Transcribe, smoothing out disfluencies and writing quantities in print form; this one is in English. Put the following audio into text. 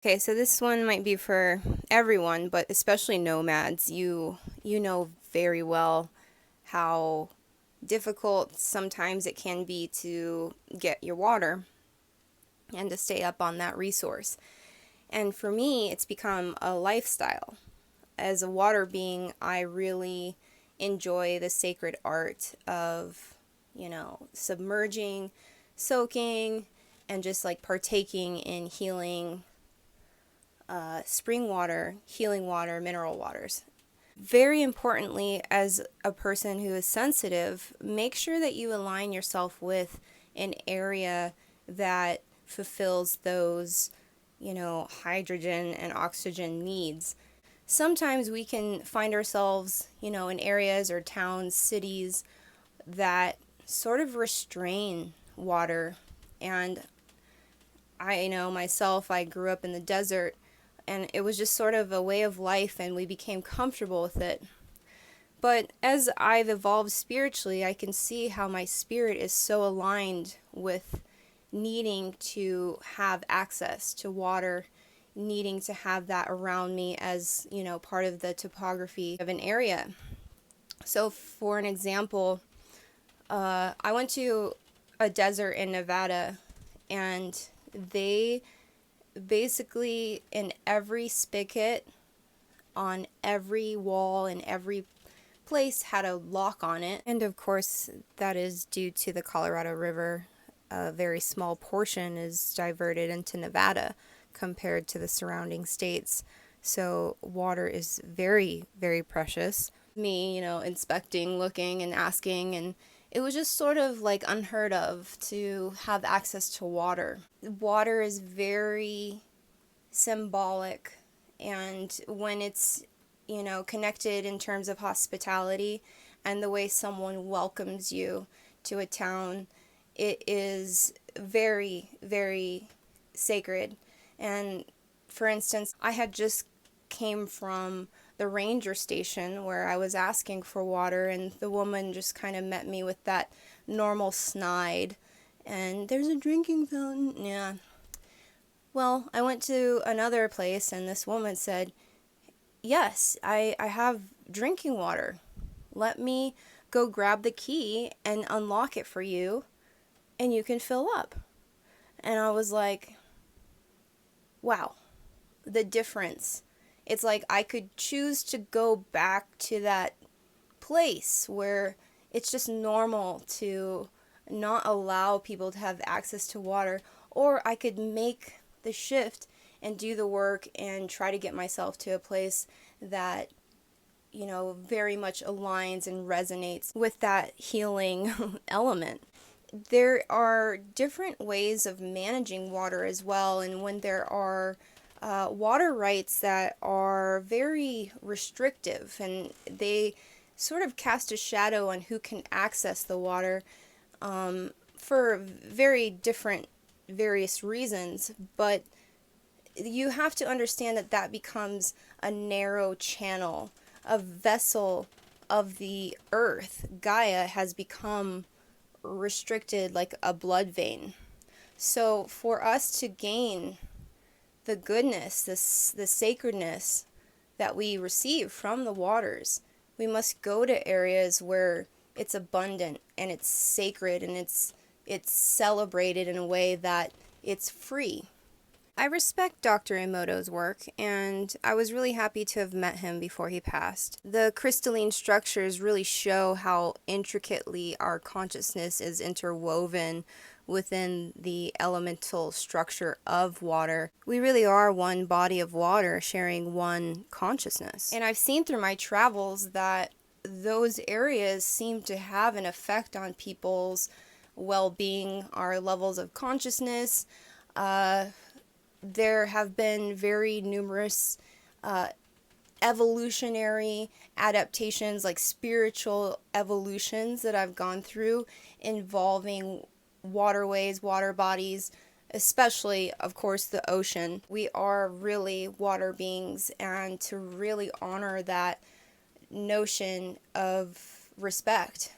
Okay, so this one might be for everyone, but especially nomads. You know very well how difficult sometimes it can be to get your water and to stay up on that resource. And for me, it's become a lifestyle. As a water being, I really enjoy the sacred art of, submerging, soaking, and just like partaking in healing spring water, healing water, mineral waters. Very importantly, as a person who is sensitive, make sure that you align yourself with an area that fulfills those, hydrogen and oxygen needs. Sometimes we can find ourselves, in areas or towns, cities that sort of restrain water. And I know myself, I grew up in the desert, and it was just sort of a way of life, and we became comfortable with it. But as I've evolved spiritually, I can see how my spirit is so aligned with needing to have access to water, needing to have that around me as, part of the topography of an area. So, for an example, I went to a desert in Nevada, and they basically, in every spigot, on every wall, in every place, had a lock on it. And of course, that is due to the Colorado River. A very small portion is diverted into Nevada compared to the surrounding states. So water is very, very precious. Me, inspecting, looking, and asking, and it was just sort of like unheard of to have access to water. Water is very symbolic, and when it's, connected in terms of hospitality and the way someone welcomes you to a town, it is very, very sacred. And for instance, I had just came from the ranger station where I was asking for water, and the woman just kind of met me with that normal snide, and there's a drinking fountain. Yeah. Well, I went to another place, and this woman said, yes, I have drinking water. Let me go grab the key and unlock it for you, and you can fill up. And I was like, wow, the difference. It's like I could choose to go back to that place where it's just normal to not allow people to have access to water, or I could make the shift and do the work and try to get myself to a place that, very much aligns and resonates with that healing element. There are different ways of managing water as well, and when there are water rights that are very restrictive and they sort of cast a shadow on who can access the water for very different, various reasons, but you have to understand that that becomes a narrow channel, a vessel of the earth. Gaia has become restricted like a blood vein. So for us to gain the goodness, the sacredness that we receive from the waters, we must go to areas where it's abundant and it's sacred and it's celebrated in a way that it's free. I respect Dr. Emoto's work, and I was really happy to have met him before he passed. The crystalline structures really show how intricately our consciousness is interwoven within the elemental structure of water. We really are one body of water sharing one consciousness. And I've seen through my travels that those areas seem to have an effect on people's well-being, our levels of consciousness. There have been very numerous evolutionary adaptations, like spiritual evolutions that I've gone through involving waterways, water bodies, especially, of course, the ocean. We are really water beings, and to really honor that notion of respect